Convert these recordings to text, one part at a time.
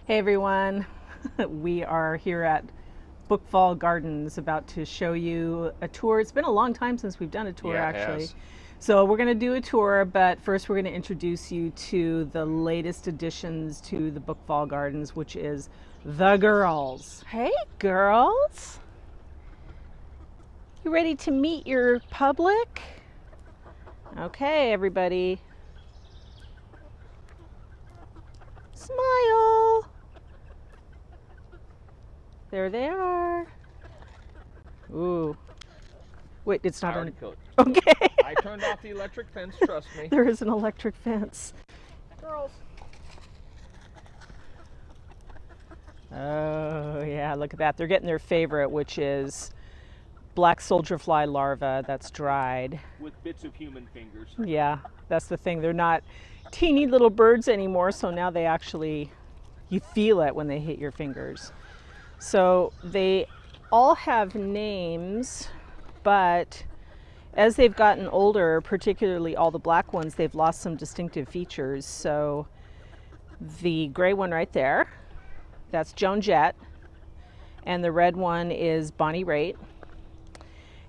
Hey everyone, we are here at Bookfall Gardens about to show you a tour. It's been a long time since we've done a tour Yeah, it actually. has. So we're going to do a tour, but first we're going to introduce you to the latest additions to the Bookfall Gardens, which is the girls. Hey girls, you ready to meet your public? Okay, everybody. Smile. There they are. Ooh. Wait, it's I not already on. killed. Okay. I turned off the electric fence, trust me. There is an electric fence. Girls. Oh, yeah, look at that. They're getting their favorite, which is black soldier fly larva that's dried. With bits of human fingers. Yeah, that's the thing. They're not teeny little birds anymore, so now they actually, you feel it when they hit your fingers. So they all have names, but as they've gotten older, particularly all the black ones, they've lost some distinctive features. So the gray one right there, that's Joan Jett, and the red one is Bonnie Raitt.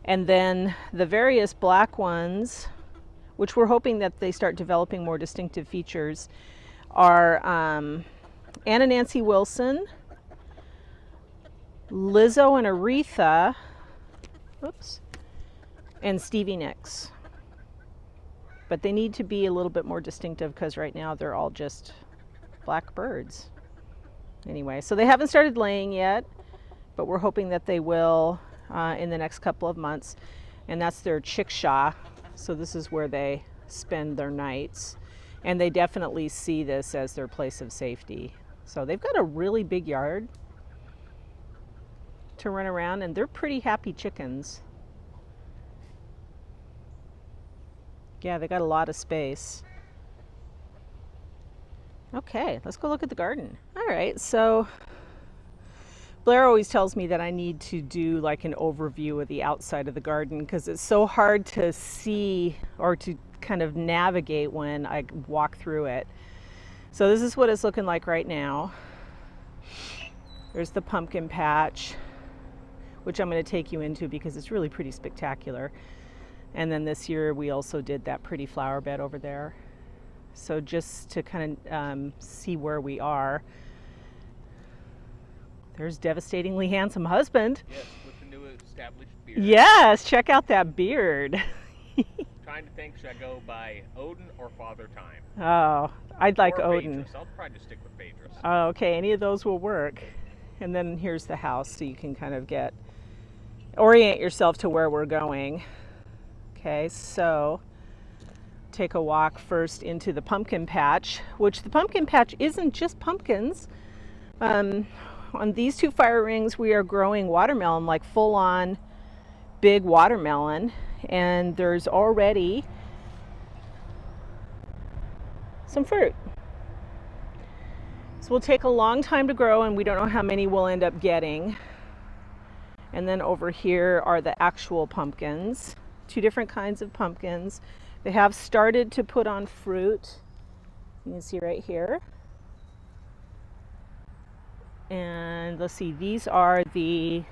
And then the various black ones, which we're hoping that they start developing more distinctive features, are Anna Nancy Wilson, Lizzo and Aretha, oops, and Stevie Nicks. But they need to be a little bit more distinctive because right now they're all just black birds. Anyway, so they haven't started laying yet, but we're hoping that they will in the next couple of months. And that's their chickshaw. So this is where they spend their nights. And they definitely see this as their place of safety. So they've got a really big yard to run around, and they're pretty happy chickens. Yeah, they got a lot of space. Okay, let's go look at the garden. All right, so Blair always tells me that I need to do like an overview of the outside of the garden because it's so hard to see or to kind of navigate when I walk through it. So this is what it's looking like right now. There's the pumpkin patch, which I'm going to take you into because it's really pretty spectacular. And then this year we also did that pretty flower bed over there. So just to kind of see where we are. There's devastatingly handsome husband. Yes, with the new established beard. Yes, check out that beard. Trying to think, should I go by Odin or Father Time? Oh, I'd like or Odin. Phaedrus. I'll probably just stick with Phaedrus. Oh, okay, any of those will work. And then here's the house so you can kind of orient yourself to where we're going. Okay, so take a walk first into the pumpkin patch, which the pumpkin patch isn't just pumpkins. On these two fire rings, we are growing watermelon, like full on big watermelon. And there's already some fruit. So we'll take a long time to grow, and we don't know how many we'll end up getting. And then over here are the actual pumpkins, two different kinds of pumpkins. They have started to put on fruit. You can see right here. And let's see, these are the,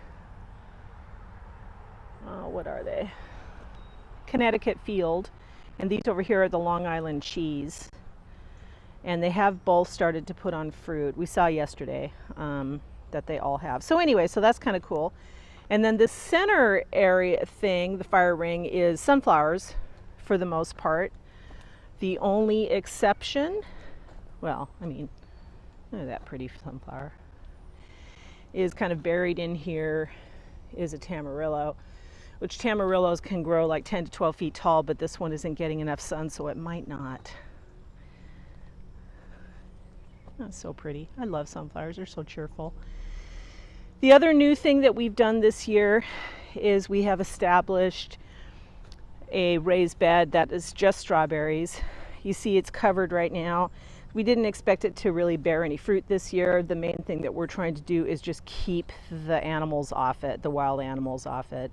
what are they? Connecticut Field. And these over here are the Long Island cheese. And they have both started to put on fruit. We saw yesterday that they all have. So anyway, so that's kind of cool. And then the center area thing, the fire ring, is sunflowers for the most part. The only exception, well, I mean, look at that pretty sunflower, is kind of buried in here is a tamarillo, which tamarillos can grow like 10 to 12 feet tall, but this one isn't getting enough sun, so it might not. That's so pretty. I love sunflowers. They're so cheerful. The other new thing that we've done this year is we have established a raised bed that is just strawberries. You see it's covered right now. We didn't expect it to really bear any fruit this year. The main thing that we're trying to do is just keep the animals off it, the wild animals off it,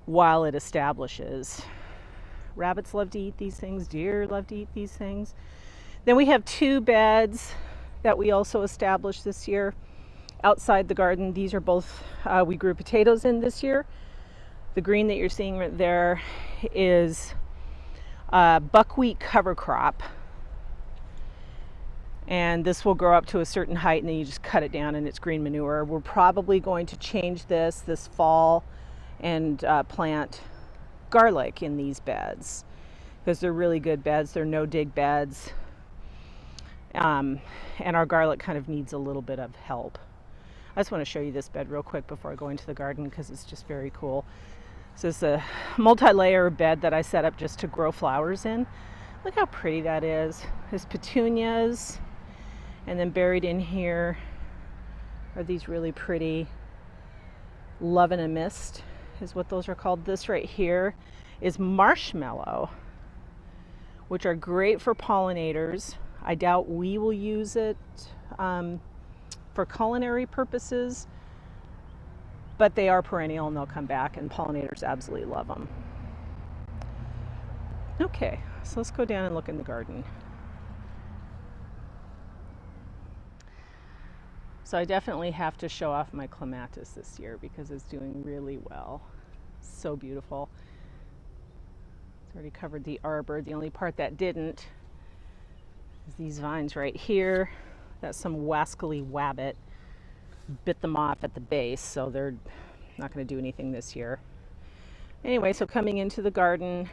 while it establishes. Rabbits love to eat these things. Deer love to eat these things. Then we have two beds that we also established this year outside the garden. These are both, we grew potatoes in this year. The green that you're seeing right there is buckwheat cover crop. And this will grow up to a certain height, and then you just cut it down and it's green manure. We're probably going to change this fall and plant garlic in these beds because they're really good beds. They're no dig beds. And our garlic kind of needs a little bit of help. I just want to show you this bed real quick before I go into the garden because it's just very cool. So it's a multi-layer bed that I set up just to grow flowers in. Look how pretty that is. There's petunias, and then buried in here are these really pretty Love in a Mist is what those are called. This right here is marshmallow, which are great for pollinators. I doubt we will use it for culinary purposes, but they are perennial and they'll come back, and pollinators absolutely love them. Okay, so let's go down and look in the garden. So I definitely have to show off my clematis this year because it's doing really well. So beautiful. It's already covered the arbor. The only part that didn't is these vines right here. That's some wascally wabbit. Bit them off at the base, so they're not going to do anything this year. Anyway, so coming into the garden,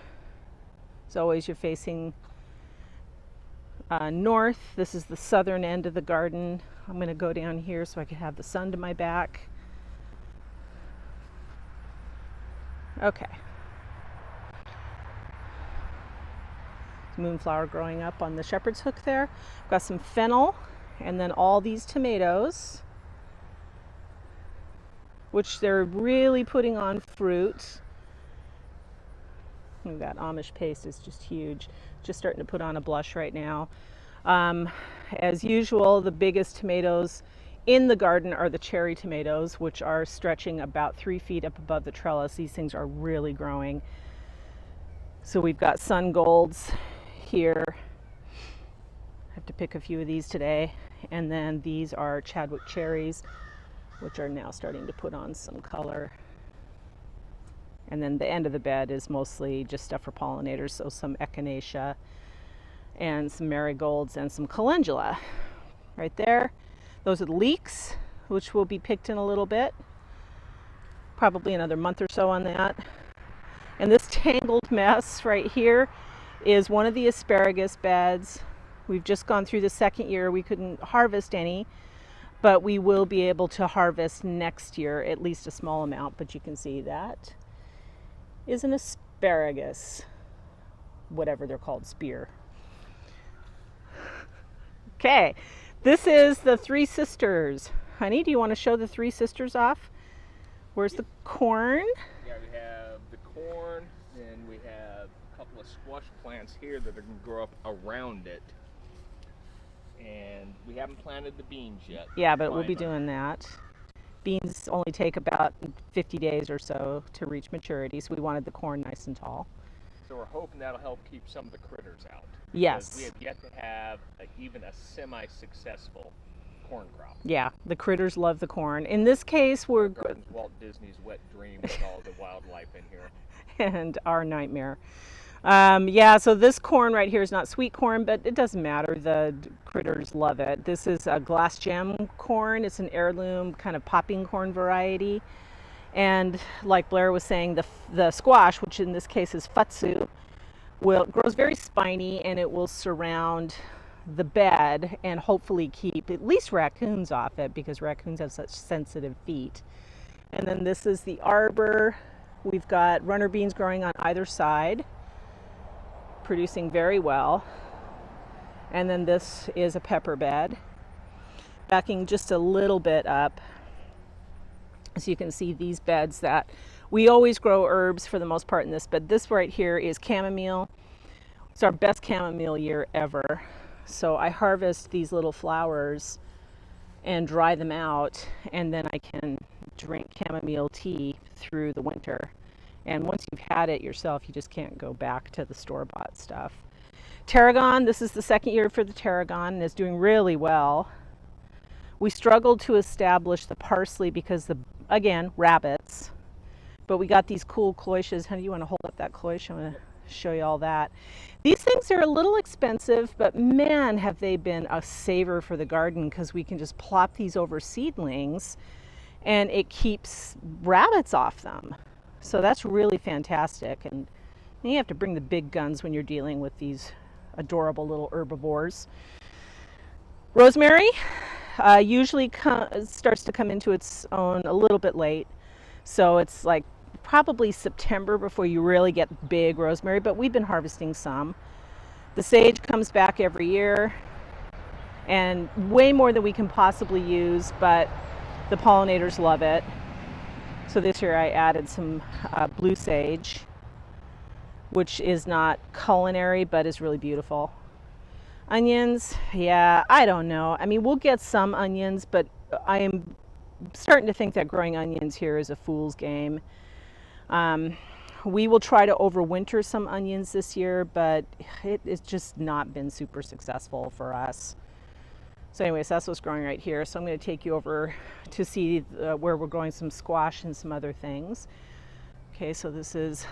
as always, you're facing north. This is the southern end of the garden. I'm going to go down here so I can have the sun to my back. Okay. Moonflower growing up on the shepherd's hook there. I've got some fennel, and then all these tomatoes, which they're really putting on fruit. Ooh, that Amish paste is just huge. Just starting to put on a blush right now. As usual, the biggest tomatoes in the garden are the cherry tomatoes, which are stretching about 3 feet up above the trellis. These things are really growing. So we've got sun golds here. I have to pick a few of these today. And then these are Chadwick cherries, which are now starting to put on some color. And then the end of the bed is mostly just stuff for pollinators, so some echinacea and some marigolds and some calendula right there. Those are the leeks, which will be picked in a little bit, probably another month or so on that. And this tangled mess right here is one of the asparagus beds. We've just gone through the second year. We couldn't harvest any, but we will be able to harvest next year, at least a small amount. But you can see that is an asparagus, whatever they're called, spear. Okay, this is the Three Sisters. Honey, do you want to show the Three Sisters off? Where's the corn? Yeah, we have the corn, and we have a couple of squash plants here that are going to grow up around it. And we haven't planted the beans yet. Yeah, but we'll be doing that. Beans only take about 50 days or so to reach maturity, so we wanted the corn nice and tall. So we're hoping that'll help keep some of the critters out. Yes. We have yet to have even a semi-successful corn crop. Yeah, the critters love the corn. In this case, we're... Garden's Walt Disney's wet dream with all the wildlife in here. And our nightmare. Yeah, so this corn right here is not sweet corn, but it doesn't matter. The critters love it. This is a glass gem corn. It's an heirloom kind of popping corn variety. And like Blair was saying, the squash, which in this case is futsu, grows very spiny, and it will surround the bed and hopefully keep at least raccoons off it, because raccoons have such sensitive feet. And then this is the arbor. We've got runner beans growing on either side, producing very well. And then this is a pepper bed. Backing just a little bit up, so you can see these beds that we always grow herbs for the most part in this bed. This right here is chamomile. It's our best chamomile year ever. So I harvest these little flowers and dry them out, and then I can drink chamomile tea through the winter. And once you've had it yourself, you just can't go back to the store-bought stuff. Tarragon, this is the second year for the tarragon, and it's doing really well. We struggled to establish the parsley because again, rabbits. But we got these cool cloches. Honey, you want to hold up that cloche? I'm going to show you all that. These things are a little expensive, but man, have they been a saver for the garden, because we can just plop these over seedlings and it keeps rabbits off them. So that's really fantastic. And you have to bring the big guns when you're dealing with these adorable little herbivores. Rosemary usually starts to come into its own a little bit late. So it's like probably September before you really get big rosemary, but we've been harvesting some. The sage comes back every year, and way more than we can possibly use, but the pollinators love it. So this year I added some blue sage, which is not culinary, but is really beautiful. Onions, yeah, I don't know. I mean, we'll get some onions, but I am starting to think that growing onions here is a fool's game. We will try to overwinter some onions this year, but it's just not been super successful for us. So anyways, that's what's growing right here. So I'm going to take you over to see where we're growing some squash and some other things. Okay, so this is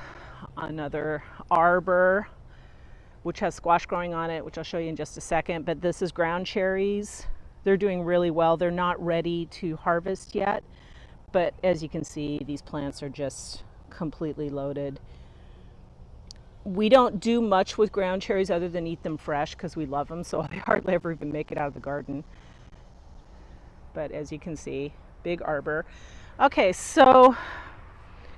another arbor, which has squash growing on it, which I'll show you in just a second. But this is ground cherries. They're doing really well. They're not ready to harvest yet, but as you can see, these plants are just completely loaded. We don't do much with ground cherries other than eat them fresh because we love them, so they hardly ever even make it out of the garden. But as you can see, big arbor. Okay, so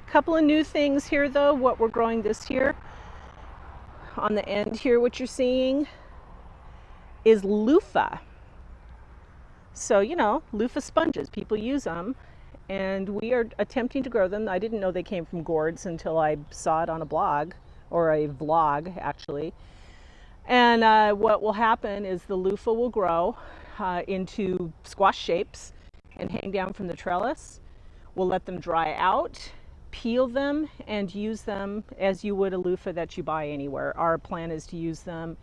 a couple of new things here though, what we're growing this year. On the end here, what you're seeing is loofah. So, you know, loofah sponges, people use them, and we are attempting to grow them. I didn't know they came from gourds until I saw it on a blog, or a vlog actually. And what will happen is the loofah will grow into squash shapes and hang down from the trellis. We'll let them dry out, peel them, and use them as you would a loofah that you buy anywhere. Our plan is to use them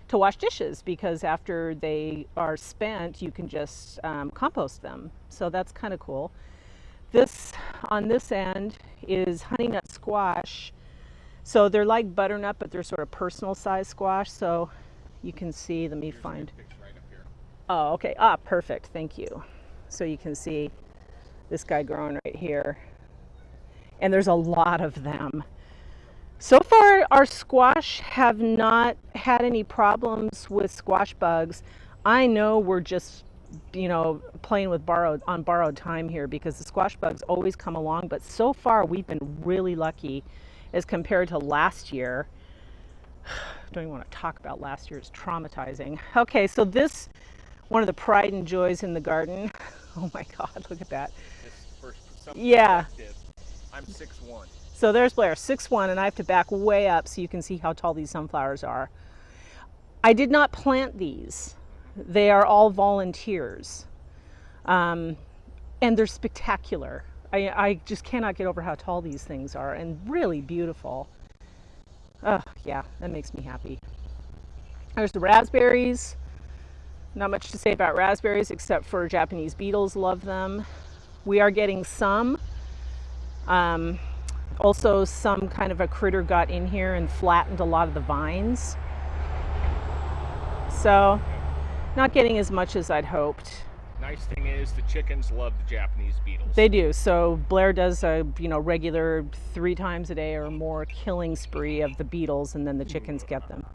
to wash dishes, because after they are spent, you can just compost them. So that's kind of cool. This on this end is honey nut squash. So they're like butternut, but they're sort of personal size squash. So you can see, let me find. Right up here. Oh, okay. Perfect. Thank you. So you can see this guy growing right here. And there's a lot of them. So far, our squash have not had any problems with squash bugs. I know we're just, you know, playing with borrowed time here, because the squash bugs always come along. But so far, we've been really lucky as compared to last year. Don't even want to talk about last year. It's traumatizing. Okay, so this, one of the pride and joys in the garden. Oh my God, look at that. Yeah. I'm 6'1". So there's Blair, 6'1", and I have to back way up so you can see how tall these sunflowers are. I did not plant these. They are all volunteers. And they're spectacular. I just cannot get over how tall these things are, and really beautiful. Oh, yeah, that makes me happy. There's the raspberries. Not much to say about raspberries except for Japanese beetles love them. We are getting some. Also, some kind of a critter got in here and flattened a lot of the vines. So, not getting as much as I'd hoped. Nice thing is the chickens love the Japanese beetles. They do. So Blair does a regular 3 times a day or more killing spree of the beetles, and then the chickens get them.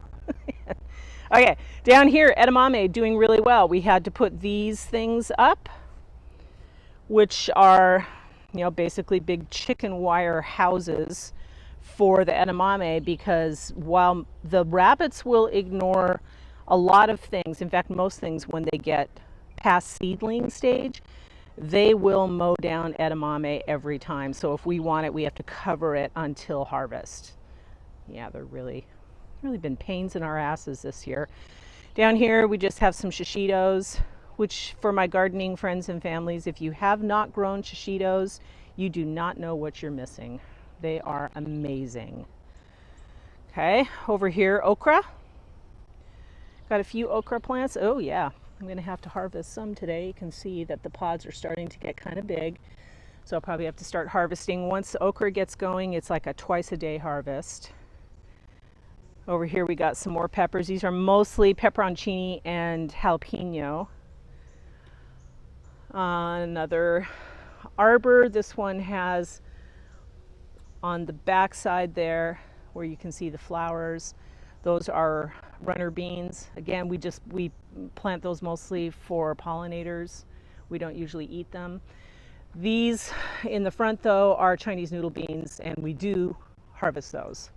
Okay, down here, edamame doing really well. We had to put these things up, which are, basically big chicken wire houses for the edamame, because while the rabbits will ignore a lot of things, in fact, most things when they get past seedling stage, they will mow down edamame every time. So if we want it, we have to cover it until harvest. Yeah, they're really been pains in our asses this year. Down here, we just have some shishitos, which for my gardening friends and families, if you have not grown shishitos, you do not know what you're missing. They are amazing. Okay, over here, okra. Got a few okra plants. Oh yeah, I'm going to have to harvest some today. You can see that the pods are starting to get kind of big. So I'll probably have to start harvesting. Once okra gets going, it's like a twice a day harvest. Over here we got some more peppers. These are mostly pepperoncini and jalapeno. Another arbor. This one has on the back side there where you can see the flowers. Those are runner beans. Again, we plant those mostly for pollinators. We don't usually eat them. These in the front though are Chinese noodle beans, and we do harvest those,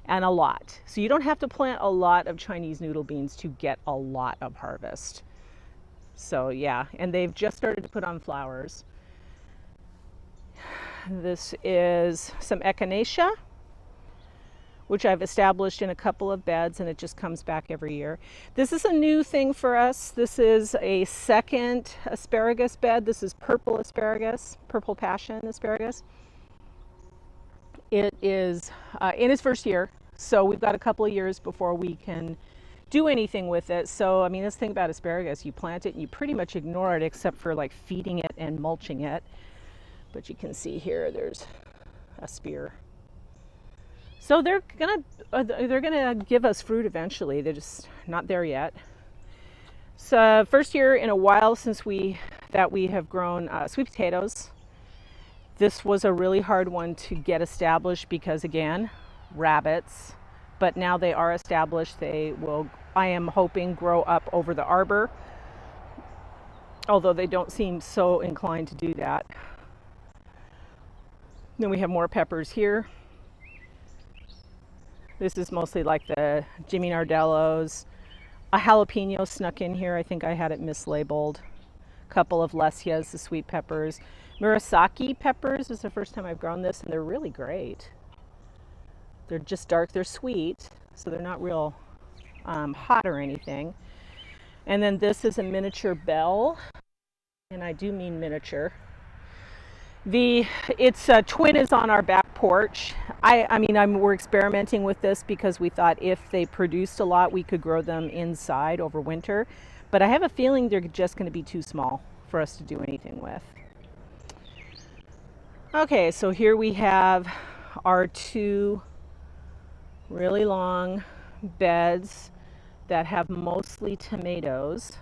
and a lot. So you don't have to plant a lot of Chinese noodle beans to get a lot of harvest. So yeah, and they've just started to put on flowers. This is some echinacea, which I've established in a couple of beds, and it just comes back every year. This is a new thing for us. This is a second asparagus bed. This is purple asparagus, purple passion asparagus. It is in its first year, so we've got a couple of years before we can do anything with it. So, I mean, this thing about asparagus, you plant it and you pretty much ignore it except for like feeding it and mulching it. But you can see here, there's a spear. So they're gonna give us fruit eventually. They're just not there yet. So first year in a while since we have grown sweet potatoes. This was a really hard one to get established because again, rabbits. But now they are established. They will, I am hoping, grow up over the arbor. Although they don't seem so inclined to do that. Then we have more peppers here. This is mostly like the Jimmy Nardellos. A jalapeno snuck in here. I think I had it mislabeled. A couple of lesias, the sweet peppers. Murasaki peppers. This is the first time I've grown this, and they're really great. They're just dark. They're sweet, so they're not real hot or anything. And then this is a miniature bell, and I do mean miniature. Its twin is on our back porch. We're experimenting with this because we thought if they produced a lot, we could grow them inside over winter. But I have a feeling they're just going to be too small for us to do anything with. Okay, so here we have our two really long beds that have mostly tomatoes.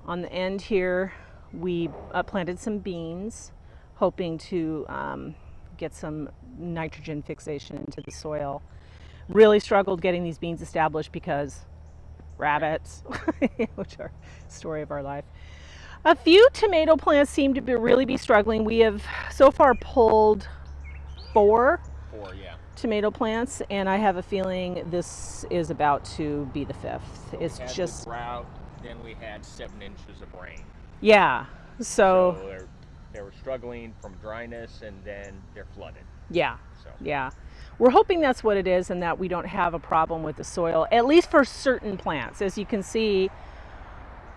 On the end here, we planted some beans, hoping to get some nitrogen fixation into the soil. Really struggled getting these beans established because rabbits, which are the story of our life. A few tomato plants seem to really be struggling. We have so far pulled four tomato plants, and I have a feeling this is about to be the fifth. It's just the drought, then we had 7 inches of rain. Yeah, so they were struggling from dryness, and then they're flooded. Yeah, yeah. We're hoping that's what it is, and that we don't have a problem with the soil, at least for certain plants. As you can see,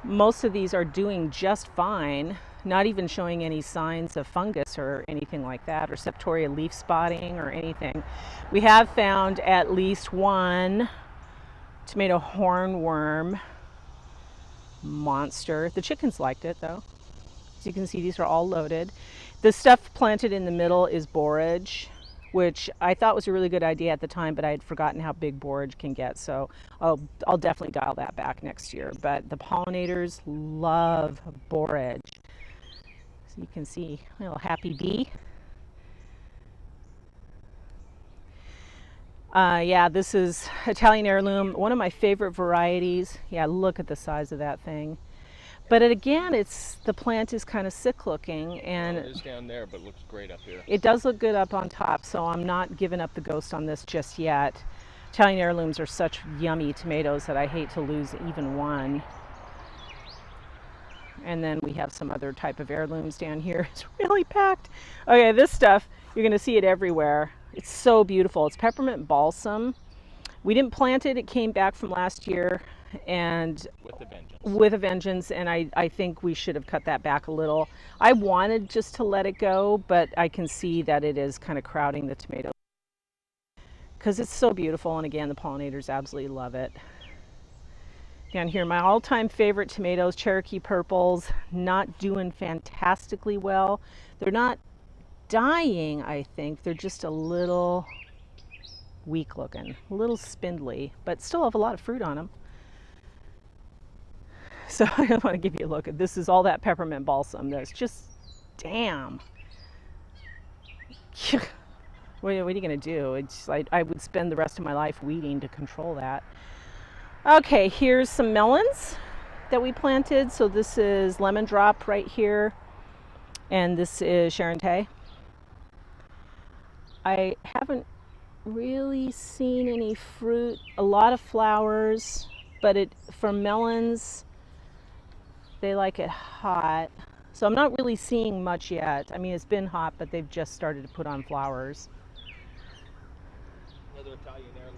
most of these are doing just fine, not even showing any signs of fungus or anything like that, or septoria leaf spotting or anything. We have found at least one tomato hornworm monster. The chickens liked it though. As you can see, these are all loaded. The stuff planted in the middle is borage, which I thought was a really good idea at the time, but I had forgotten how big borage can get. So I'll definitely dial that back next year. But the pollinators love borage. So you can see a little happy bee. Yeah, this is Italian heirloom, one of my favorite varieties. Yeah, look at the size of that thing. But again, the plant is kind of sick looking, and it is down there, but it looks great up here. It does look good up on top, so I'm not giving up the ghost on this just yet. Italian heirlooms are such yummy tomatoes that I hate to lose even one. And then we have some other type of heirlooms down here. It's really packed. Okay, this stuff, you're going to see it everywhere. It's so beautiful. It's peppermint balsam. We didn't plant it. It came back from last year, and with a vengeance, and I think we should have cut that back a little. I wanted just to let it go, but I can see that it is kind of crowding the tomatoes because it's so beautiful, and again, the pollinators absolutely love it. Down here, my all-time favorite tomatoes, Cherokee Purples, not doing fantastically well. They're not dying, I think. They're just a little weak looking, a little spindly, but still have a lot of fruit on them. So I want to give you a look at this. Is all that peppermint balsam that's just, damn. What are you going to do? It's like I would spend the rest of my life weeding to control that. Okay, here's some melons that we planted. So this is Lemon Drop right here, and this is Sharon-Tay. I haven't really seen any fruit, a lot of flowers, but for melons, they like it hot. So I'm not really seeing much yet. I mean, it's been hot, but they've just started to put on flowers. Another Italian heirloom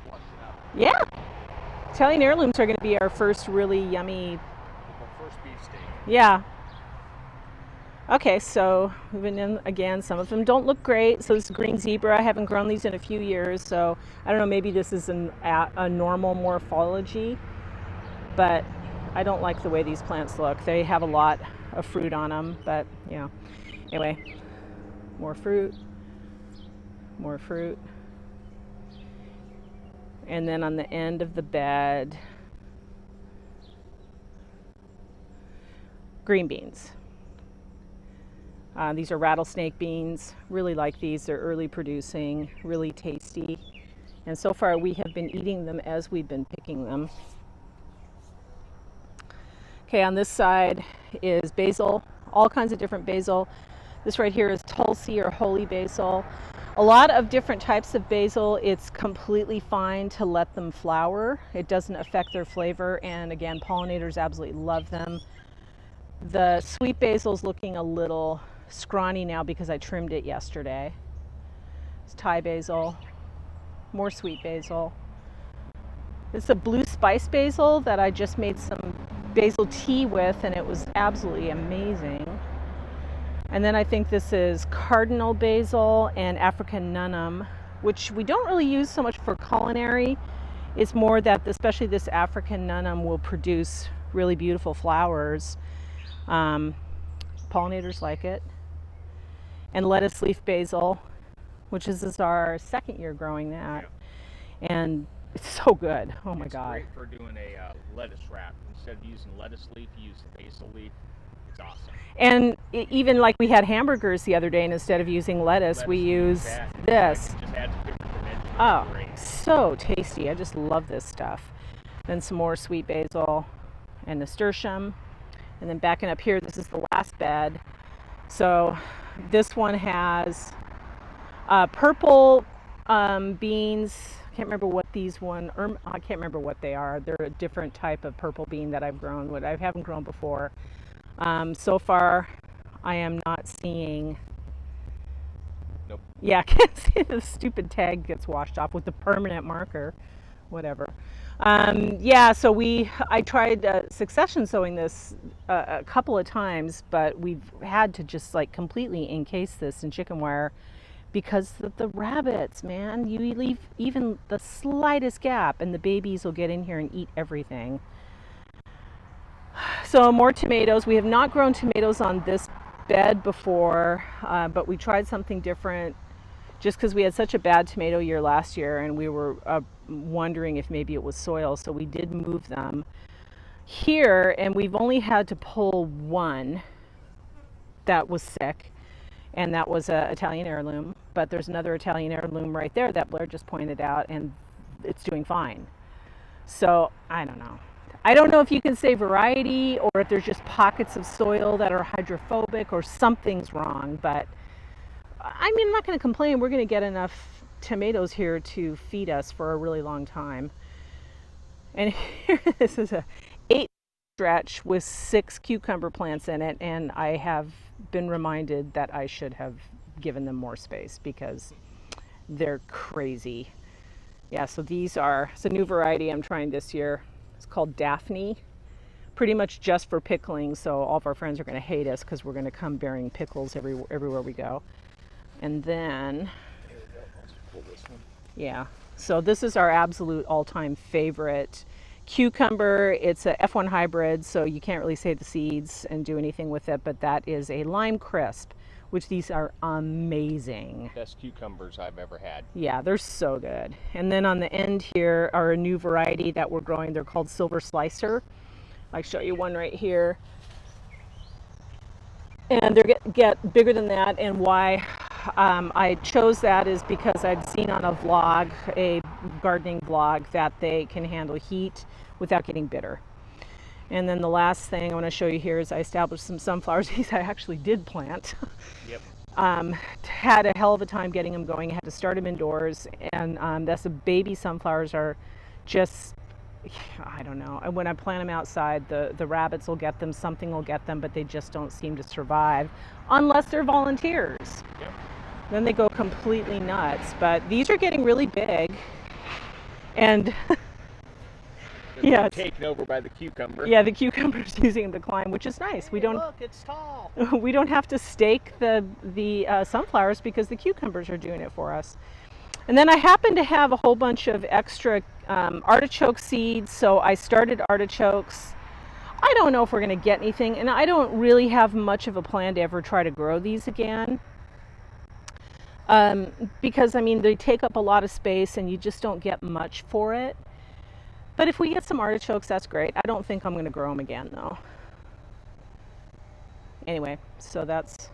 washing up. Yeah. Italian heirlooms are going to be our first really yummy. Our first beefsteak. Yeah. Okay, so moving in again, some of them don't look great. So this is green zebra. I haven't grown these in a few years, so I don't know, maybe this is a normal morphology, but I don't like the way these plants look. They have a lot of fruit on them, but you know, anyway, more fruit, more fruit. And then on the end of the bed, green beans. These are rattlesnake beans. Really like these. They're early producing, really tasty. And so far we have been eating them as we've been picking them. Okay, on this side is basil, all kinds of different basil. This right here is Tulsi or holy basil. A lot of different types of basil. It's completely fine to let them flower. It doesn't affect their flavor, and again, pollinators absolutely love them. The sweet basil's looking a little scrawny now because I trimmed it yesterday. It's Thai basil, more sweet basil. It's a blue spice basil that I just made some basil tea with, and it was absolutely amazing. And then I think this is cardinal basil and African nunum, which we don't really use so much for culinary. It's more that especially this African nunum will produce really beautiful flowers. Pollinators like it. And lettuce leaf basil, which is our second year growing that. Yeah. And it's so good. Oh my God. It's great for doing a lettuce wrap. Instead of using lettuce leaf, you use the basil leaf. It's awesome. And even like we had hamburgers the other day, and instead of using lettuce we use this. It just adds a different dimension. Oh, so tasty. I just love this stuff. Then some more sweet basil and nasturtium. And then backing up here, this is the last bed. So this one has purple beans. I can't remember what these I can't remember what they are. They're a different type of purple bean that I've grown, what I haven't grown before. So far, I am not seeing. Nope. Yeah, I can't see the stupid tag gets washed off with the permanent marker. Whatever. Yeah, so I tried succession sowing this a couple of times, but we've had to just like completely encase this in chicken wire because of the rabbits, man. You leave even the slightest gap and the babies will get in here and eat everything. So more tomatoes. We have not grown tomatoes on this bed before, but we tried something different just because we had such a bad tomato year last year, and we were wondering if maybe it was soil, so we did move them here, and we've only had to pull one that was sick, and that was an Italian heirloom. But there's another Italian heirloom right there that Blair just pointed out, and it's doing fine. So I don't know. I don't know if you can say variety or if there's just pockets of soil that are hydrophobic or something's wrong, but I mean, I'm not going to complain. We're going to get enough tomatoes here to feed us for a really long time. And here, this is a 8 stretch with 6 cucumber plants in it, and I have been reminded that I should have given them more space because they're crazy. Yeah, so it's a new variety I'm trying this year. It's called Daphne, pretty much just for pickling, so all of our friends are going to hate us because we're going to come bearing pickles everywhere we go. And then, Here we go. Let's pull this one. yeah, so this is our absolute all-time favorite. Cucumber, it's a F1 hybrid, so you can't really save the seeds and do anything with it, but that is a lime crisp, which these are amazing. Best cucumbers I've ever had. Yeah, they're so good. And then on the end here are a new variety that we're growing. They're called Silver Slicer. I'll show you one right here. And they get bigger than that, and why I chose that is because I'd seen on a vlog, a gardening vlog, that they can handle heat without getting bitter. And then the last thing I want to show you here is I established some sunflowers. These I actually did plant. Yep. Had a hell of a time getting them going. I had to start them indoors, and that's the baby sunflowers are just, I don't know. When I plant them outside, the rabbits will get them, something will get them, but they just don't seem to survive unless they're volunteers. Yep. Then they go completely nuts. But these are getting really big, and yeah, taken over by the cucumber. Yeah, the cucumber's using the climb, which is nice. We don't look, it's tall. We don't have to stake the sunflowers because the cucumbers are doing it for us. And then I happen to have a whole bunch of extra artichoke seeds, so I started artichokes. I don't know if we're going to get anything, and I don't really have much of a plan to ever try to grow these again. Because, I mean, they take up a lot of space and you just don't get much for it. But if we get some artichokes, that's great. I don't think I'm going to grow them again, though. Anyway, so that's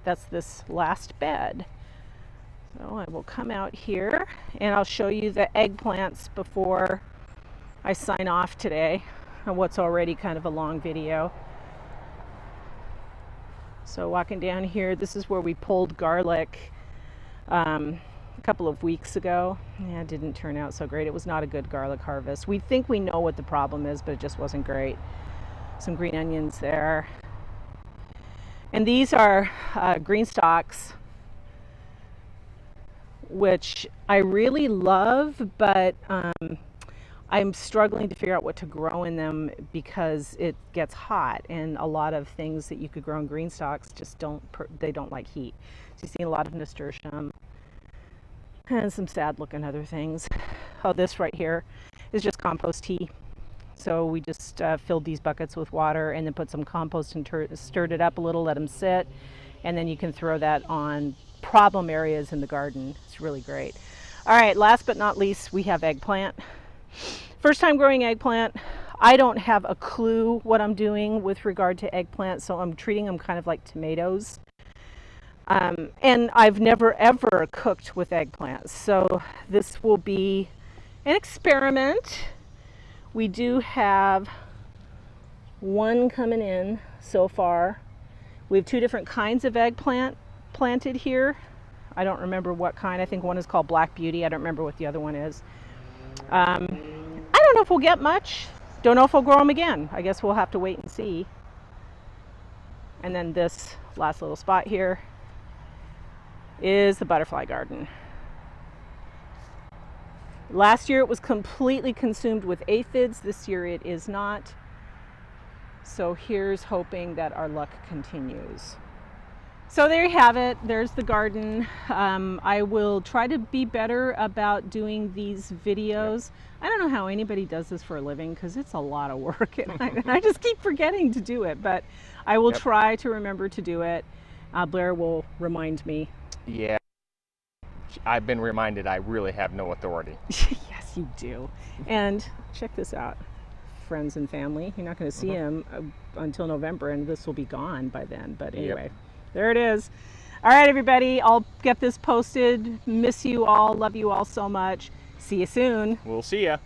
this last bed. So I will come out here and I'll show you the eggplants before I sign off today on what's already kind of a long video. So walking down here, this is where we pulled garlic a couple of weeks ago. Yeah, it didn't turn out so great. It was not a good garlic harvest. We think we know what the problem is, but it just wasn't great. Some green onions there. And these are green stalks, which I really love, but I'm struggling to figure out what to grow in them because it gets hot, and a lot of things that you could grow in green stalks just don't like heat. So you see a lot of nasturtium and some sad looking other things. Oh, this right here is just compost tea. So we just filled these buckets with water and then put some compost and stirred it up a little, let them sit, and then you can throw that on problem areas in the garden. It's really great. All right, last but not least, we have eggplant. First time growing eggplant. I don't have a clue what I'm doing with regard to eggplant, so I'm treating them kind of like tomatoes. And I've never ever cooked with eggplants, so this will be an experiment. We do have one coming in so far. We have two different kinds of eggplant planted here. I don't remember what kind. I think one is called Black Beauty. I don't remember what the other one is. I don't know if we'll get much. Don't know if we'll grow them again. I guess we'll have to wait and see. And then this last little spot here is the butterfly garden. Last year it was completely consumed with aphids. This year it is not. So here's hoping that our luck continues. So there you have it. There's the garden. I will try to be better about doing these videos. I don't know how anybody does this for a living because it's a lot of work, and I just keep forgetting to do it, but I will try to remember to do it. Blair will remind me. Yeah, I've been reminded I really have no authority. Yes, you do. And check this out. Friends and family. You're not going to see them until November, and this will be gone by then. But anyway, there it is. All right, everybody. I'll get this posted. Miss you all. Love you all so much. See you soon. We'll see ya.